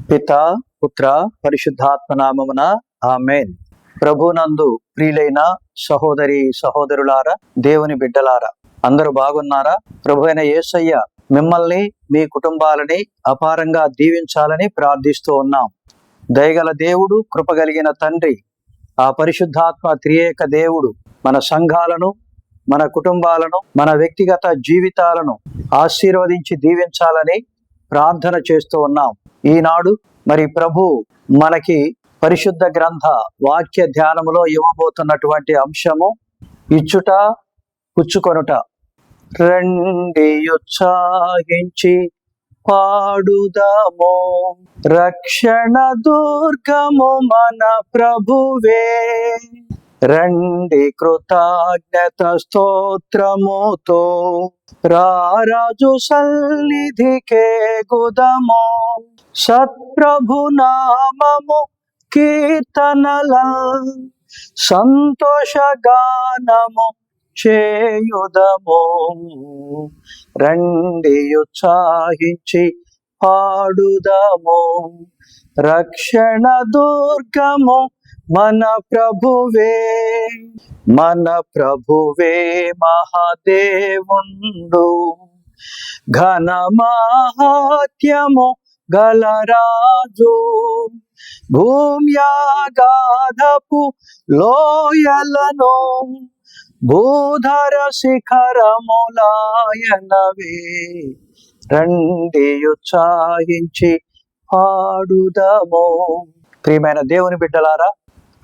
పితా పుత్ర పరిశుద్ధాత్మ నామమున ఆమేన్. ప్రభునందు ప్రియులైన సహోదరి సహోదరులారా, దేవుని బిడ్డలారా, అందరూ బాగున్నారా? ప్రభు అయిన యేసయ్య మిమ్మల్ని మీ కుటుంబాలని అపారంగా దీవించాలని ప్రార్థిస్తూ ఉన్నాం. దయగల దేవుడు, కృపగలిగిన తండ్రి, ఆ పరిశుద్ధాత్మ త్రియేక దేవుడు మన సంఘాలను, మన కుటుంబాలను, మన వ్యక్తిగత జీవితాలను ఆశీర్వదించి దీవించాలని ప్రార్థన చేస్తూ ఉన్నాం. ఈనాడు మరి ప్రభు మనకి పరిశుద్ధ గ్రంథ వాక్య ధ్యానములో ఇవ్వబోతున్నటువంటి అంశము ఇచ్చుట పుచ్చుకొనుట. రండి ఉత్సాహించి పాడుదాము, రక్షణ దుర్గము మన ప్రభువే. రండి కృతజ్ఞత స్తోత్రముతో రారాజు సన్నిధికే గుదము, సత్ప్రభు నామము కీర్తనల సంతోషగానము చేయుదము. రండి ఉత్సాహించి పాడుదము, రక్షణ దుర్గము మన ప్రభువే. మన ప్రభువే మహాదేవుండు, ఘన మహాత్యము గలరాజు. భూమ్యాగాధపు లోయలను భూధర శిఖరములాయనవే. రండి ఉత్సాహించి పాడుదము. ప్రియమైన దేవుని బిడ్డలారా,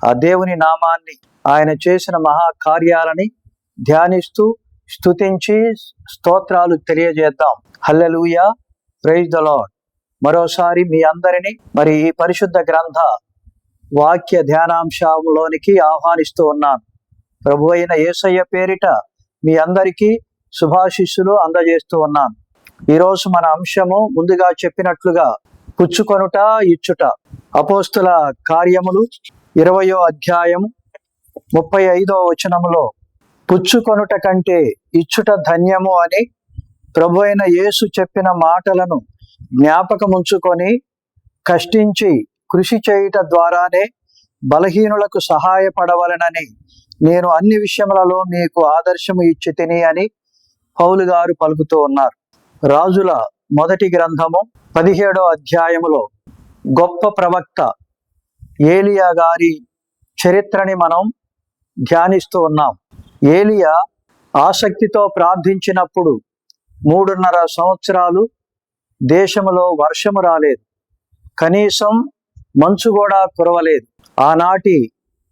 ఆ దేవుని నామాన్ని, ఆయన చేసిన మహాకార్యాలని ధ్యానిస్తూ స్తుతించి స్తోత్రాలు తెలియజేద్దాం. హల్లెలూయా, ప్రైజ్ ద లార్డ్. మరోసారి మీ అందరినీ మరి ఈ పరిశుద్ధ గ్రంథ వాక్య ధ్యానాంశంలోనికి ఆహ్వానిస్తూ ఉన్నాను. ప్రభు అయిన యేసయ్య పేరిట మీ అందరికీ శుభాశీస్సులు అందజేస్తూ ఉన్నాను. ఈరోజు మన అంశము ముందుగా చెప్పినట్లుగా పుచ్చుకొనుట ఇచ్చుట. అపోస్తుల కార్యములు 20వ అధ్యాయం 35వ వచనములో పుచ్చుకొనుట కంటే ఇచ్చుట ధన్యము అని ప్రభు అయిన యేసు చెప్పిన మాటలను జ్ఞాపకముంచుకొని కష్టించి కృషి చేయుట ద్వారానే బలహీనులకు సహాయపడవలనని నేను అన్ని విషయములలో మీకు ఆదర్శము ఇచ్చి తిని అని పౌలు గారు పలుకుతూ ఉన్నారు. రాజుల మొదటి గ్రంథము 17వ అధ్యాయములో గొప్ప ప్రవక్త ఏలియా గారి చరిత్రని మనం ధ్యానిస్తూ ఉన్నాం. ఏలియా ఆసక్తితో ప్రార్థించినప్పుడు 3.5 సంవత్సరాలు దేశములో వర్షము రాలేదు, కనీసం మంచు కూడా కురవలేదు. ఆనాటి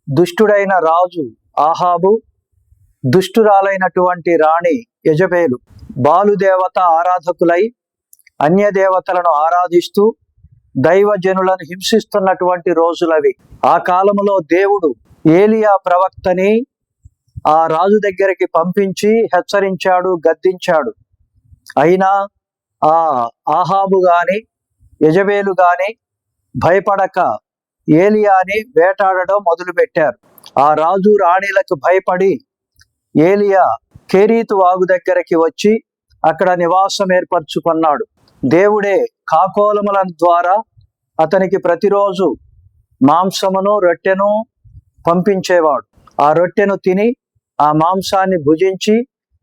దుష్టుడైన రాజు ఆహాబు, దుష్టురాలైనటువంటి రాణి యెజబేలు బాలుదేవత ఆరాధకులై అన్యదేవతలను ఆరాధిస్తూ దైవజనులను హింసిస్తున్నటువంటి రోజులవి. ఆ కాలములో దేవుడు ఏలియా ప్రవక్తని ఆ రాజు దగ్గరికి పంపించి హెచ్చరించాడు, గద్దించాడు. అయినా ఆ ఆహాబు గాని యెజబేలు గాని భయపడక ఏలియాని వేటాడడం మొదలుపెట్టారు. ఆ రాజు రాణిలకు భయపడి ఏలియా కెరీతు వాగు దగ్గరికి వచ్చి అక్కడ నివాసం ఏర్పరచుకున్నాడు. దేవుడే కాకోలముల ద్వారా అతనికి ప్రతిరోజు మాంసమును రొట్టెను పంపించేవాడు. ఆ రొట్టెను తిని ఆ మాంసాన్ని భుజించి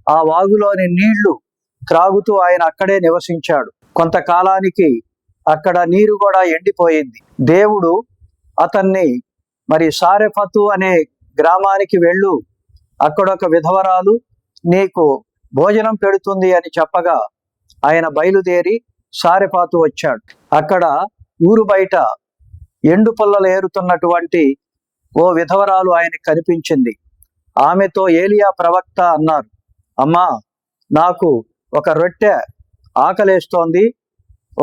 ఆ వాగులోని నీళ్లు త్రాగుతూ ఆయన అక్కడే నివసించాడు. కొంతకాలానికి అక్కడ నీరు కూడా ఎండిపోయింది. దేవుడు అతన్ని మరి సారెఫతు అనే గ్రామానికి వెళ్ళు, అక్కడొక విధవరాలు నీకు భోజనం పెడుతుంది అని చెప్పగా ఆయన బయలుదేరి సారెఫాతు వచ్చాడు. అక్కడ ఊరు బయట ఎండు పుల్లలు ఏరుతున్నటువంటి ఓ విధవరాలు ఆయనకి కనిపించింది. ఆమెతో ఏలియా ప్రవక్త అన్నారు, అమ్మా, నాకు ఒక రొట్టె ఆకలేస్తోంది,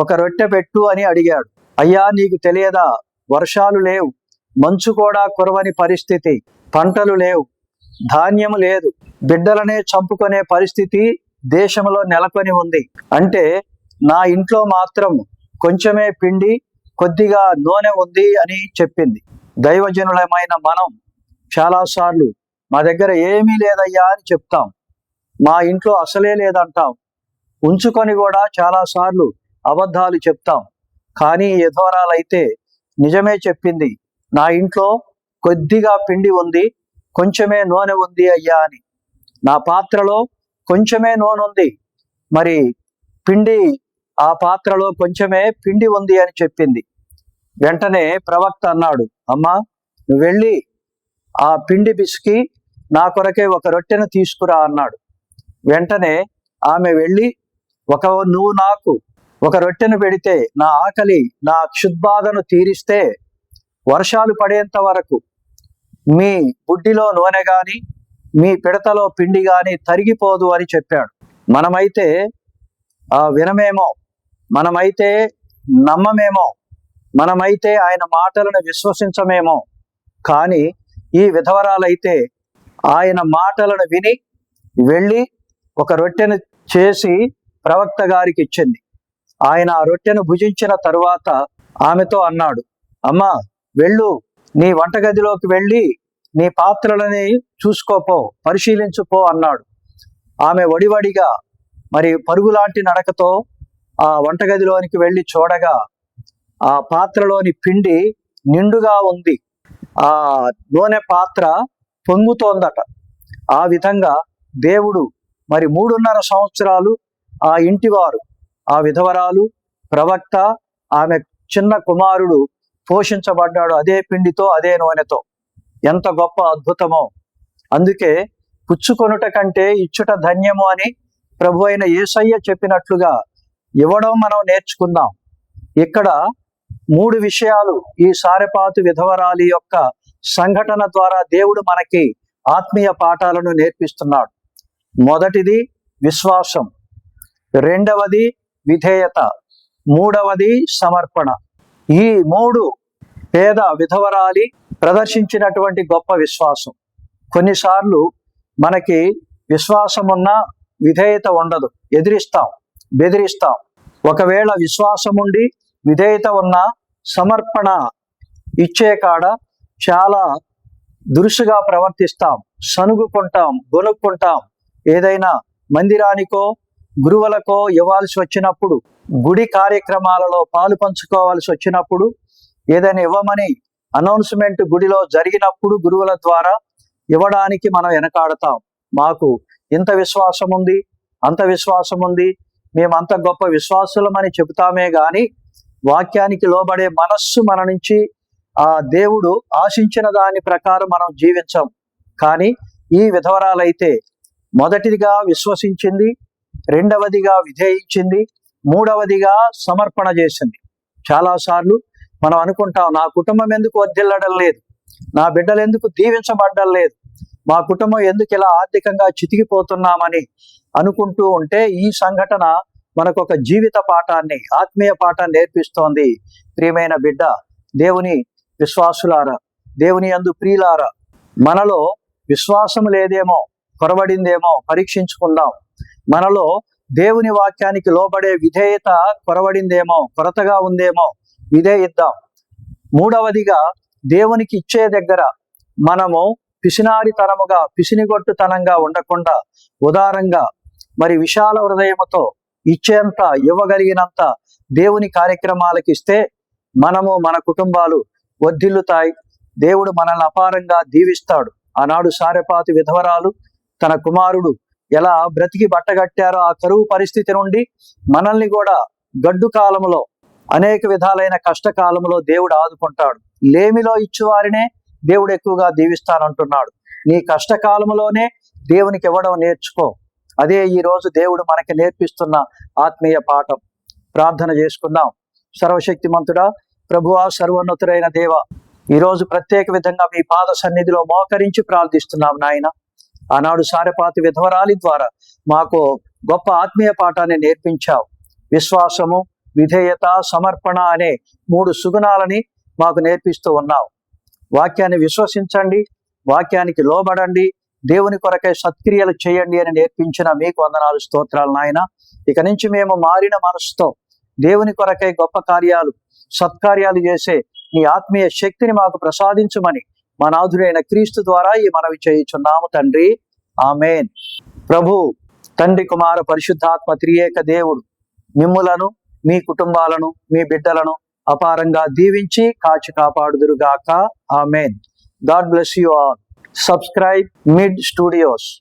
ఒక రొట్టె పెట్టు అని అడిగాడు. అయ్యా, నీకు తెలియదా, వర్షాలు లేవు, మంచు కూడా కురవని పరిస్థితి, పంటలు లేవు, ధాన్యము లేదు, బిడ్డలనే చంపుకునే పరిస్థితి దేశంలో నెలకొని ఉంది. అంటే నా ఇంట్లో మాత్రం కొంచెమే పిండి, కొద్దిగా నూనె ఉంది అని చెప్పింది. దైవజనులమైన మనం చాలాసార్లు మా దగ్గర ఏమీ లేదయ్యా అని చెప్తాం, మా ఇంట్లో అసలే లేదంటాం, ఉంచుకొని కూడా చాలాసార్లు అబద్ధాలు చెప్తాం. కానీ యెహోవాలైతే నిజమే చెప్పింది, నా ఇంట్లో కొద్దిగా పిండి ఉంది, కొంచెమే నూనె ఉంది అయ్యా అని. నా పాత్రలో కొంచెమే నూనె ఉంది, మరి పిండి ఆ పాత్రలో కొంచెమే పిండి ఉంది అని చెప్పింది. వెంటనే ప్రవక్త అన్నాడు, అమ్మా నువ్వు వెళ్ళి ఆ పిండి పిసికి నా కొరకే ఒక రొట్టెను తీసుకురా అన్నాడు. వెంటనే ఆమె వెళ్ళి నువ్వు నాకు ఒక రొట్టెను పెడితే నా ఆకలి, నా క్షుద్బాధను తీరిస్తే వర్షాలు పడేంత వరకు మీ బుడ్డిలో నూనె గాని మీ పిడతలో పిండి గాని తరిగిపోదు అని చెప్పాడు. మనమైతే వినమేమో, మనమైతే నమ్మమేమో, మనమైతే ఆయన మాటలను విశ్వసించమేమో, కానీ ఈ విధవరాలైతే ఆయన మాటలను విని వెళ్ళి ఒక రొట్టెను చేసి ప్రవక్త గారికి ఇచ్చింది. ఆయన ఆ రొట్టెను భుజించిన తరువాత ఆమెతో అన్నాడు, అమ్మా వెళ్ళు, నీ వంటగదిలోకి వెళ్ళి నీ పాత్రలని చూసుకోపో, పరిశీలించుపో అన్నాడు. ఆమె వడివడిగా మరి పరుగులాంటి నడకతో ఆ వంటగదిలోనికి వెళ్ళి చూడగా ఆ పాత్రలోని పిండి నిండుగా ఉంది, ఆ నూనె పాత్ర పొంగుతోందట. ఆ విధంగా దేవుడు మరి 3.5 సంవత్సరాలు ఆ ఇంటివారు, ఆ విధవరాలు, ప్రవక్త, ఆమె చిన్న కుమారుడు పోషించబడ్డాడు అదే పిండితో, అదే నూనెతో. ఎంత గొప్ప అద్భుతమో! అందుకే పుచ్చుకొనుట కంటే ఇచ్చుట ధన్యము అని ప్రభు అయిన యేసయ్య చెప్పినట్లుగా ఇవ్వడం మనం నేర్చుకుందాం. ఇక్కడ 3 విషయాలు ఈ సారెపాతు విధవరాలి యొక్క సంఘటన ద్వారా దేవుడు మనకి ఆత్మీయ పాఠాలను నేర్పిస్తున్నాడు. మొదటిది విశ్వాసం, రెండవది విధేయత, మూడవది సమర్పణ. ఈ 3 పేద విధవరాలి ప్రదర్శించినటువంటి గొప్ప విశ్వాసం. కొన్నిసార్లు మనకి విశ్వాసం ఉన్నా విధేయత ఉండదు, ఎదిరిస్తాం, బెదిరిస్తాం. ఒకవేళ విశ్వాసం ఉండి విధేయత ఉన్నా సమర్పణ ఇచ్చే కాడ చాలా దురుసుగా ప్రవర్తిస్తాం, సనుగుకుంటాం, గొనుక్కుంటాం. ఏదైనా మందిరానికో గురువులకో ఇవ్వాల్సి వచ్చినప్పుడు, గుడి కార్యక్రమాలలో పాలు పంచుకోవాల్సి వచ్చినప్పుడు, ఏదైనా ఇవ్వమని అనౌన్స్మెంట్ గుడిలో జరిగినప్పుడు గురువుల ద్వారా ఇవ్వడానికి మనం వెనకాడతాం. మాకు ఇంత విశ్వాసం ఉంది, అంత విశ్వాసం ఉంది, మేము అంత గొప్ప విశ్వాసులమని చెబుతామే గాని వాక్యానికి లోబడే మనస్సు మన నుంచి ఆ దేవుడు ఆశించిన దాని ప్రకారం మనం జీవించాం. కానీ ఈ విధవరాలైతే మొదటిదిగా విశ్వసించింది, రెండవదిగా విధేయించింది, మూడవదిగా సమర్పణ చేసింది. చాలాసార్లు మనం అనుకుంటాం, నా కుటుంబం ఎందుకు వర్ధిల్లడం లేదు, నా బిడ్డలు ఎందుకు దీవించబడ్డం లేదు, మా కుటుంబం ఎందుకు ఇలా ఆర్థికంగా చితికిపోతున్నామని అనుకుంటూ ఉంటే ఈ సంఘటన మనకు ఒక జీవిత పాఠాన్ని, ఆత్మీయ పాఠాన్ని నేర్పిస్తోంది. ప్రియమైన బిడ్డ, దేవుని విశ్వాసులారా, దేవుని యందు ప్రియులారా, మనలో విశ్వాసం లేదేమో, కొరబడిందేమో పరీక్షించుకుందాం. మనలో దేవుని వాక్యానికి లోబడే విధేయత కొరబడిందేమో, కొరతగా ఉందేమో విధేయిద్దాం. మూడవదిగా దేవునికి ఇచ్చే దగ్గర మనము పిసినారితనముగా, పిసినిగొట్టుతనంగా ఉండకుండా ఉదారంగా మరి విశాల హృదయముతో ఇచ్చేంత, ఇవ్వగలిగినంత దేవుని కార్యక్రమాలకు ఇస్తే మనము, మన కుటుంబాలు వర్ధిల్లుతాయి. దేవుడు మనల్ని అపారంగా దీవిస్తాడు. ఆనాడు సారెపాతు విధవరాలు తన కుమారుడు ఎలా బ్రతికి బట్టగట్టారో ఆ కరువు పరిస్థితి నుండి మనల్ని కూడా గడ్డు కాలంలో, అనేక విధాలైన కష్టకాలంలో దేవుడు ఆదుకుంటాడు. లేమిలో ఇచ్చువారినే దేవుడు ఎక్కువగా దీవిస్తానంటున్నాడు. నీ కష్టకాలంలోనే దేవునికి ఇవ్వడం నేర్చుకో. అదే ఈ రోజు దేవుడు మనకి నేర్పిస్తున్న ఆత్మీయ పాఠం. ప్రార్థన చేసుకుందాం. సర్వశక్తిమంతుడా, ప్రభువా, సర్వోన్నతుడైన దేవ, ఈరోజు ప్రత్యేక విధంగా మీ పాద సన్నిధిలో మోకరించి ప్రార్థిస్తున్నాం నాయన. ఆనాడు సారెపాతు విధవరాలి ద్వారా మాకు గొప్ప ఆత్మీయ పాఠాన్ని నేర్పించావు. విశ్వాసము, విధేయత, సమర్పణ అనే 3 సుగుణాలని మాకు నేర్పిస్తూ ఉన్నావు. వాక్యాన్ని విశ్వసించండి, వాక్యానికి లోబడండి, దేవుని కొరకై సత్క్రియలు చేయండి అని నేర్పించిన మీకు వందనాలు, స్తోత్రాలు నాయన. ఇక నుంచి మేము మారిన మనసుతో దేవుని కొరకై గొప్ప కార్యాలు, సత్కార్యాలు చేసే నీ ఆత్మీయ శక్తిని మాకు ప్రసాదించమని మా నాథుడైన క్రీస్తు ద్వారా ఈ మనవి చేయుచున్నాము తండ్రి. ఆమేన్. ప్రభు, తండ్రి, కుమార, పరిశుద్ధాత్మ త్రియేక దేవుడు మిమ్ములను, మీ కుటుంబాలను, మీ బిడ్డలను అపారంగా దీవించి కాచి కాపాడుదురుగాక. Amen. God bless you all. Subscribe Mid studios.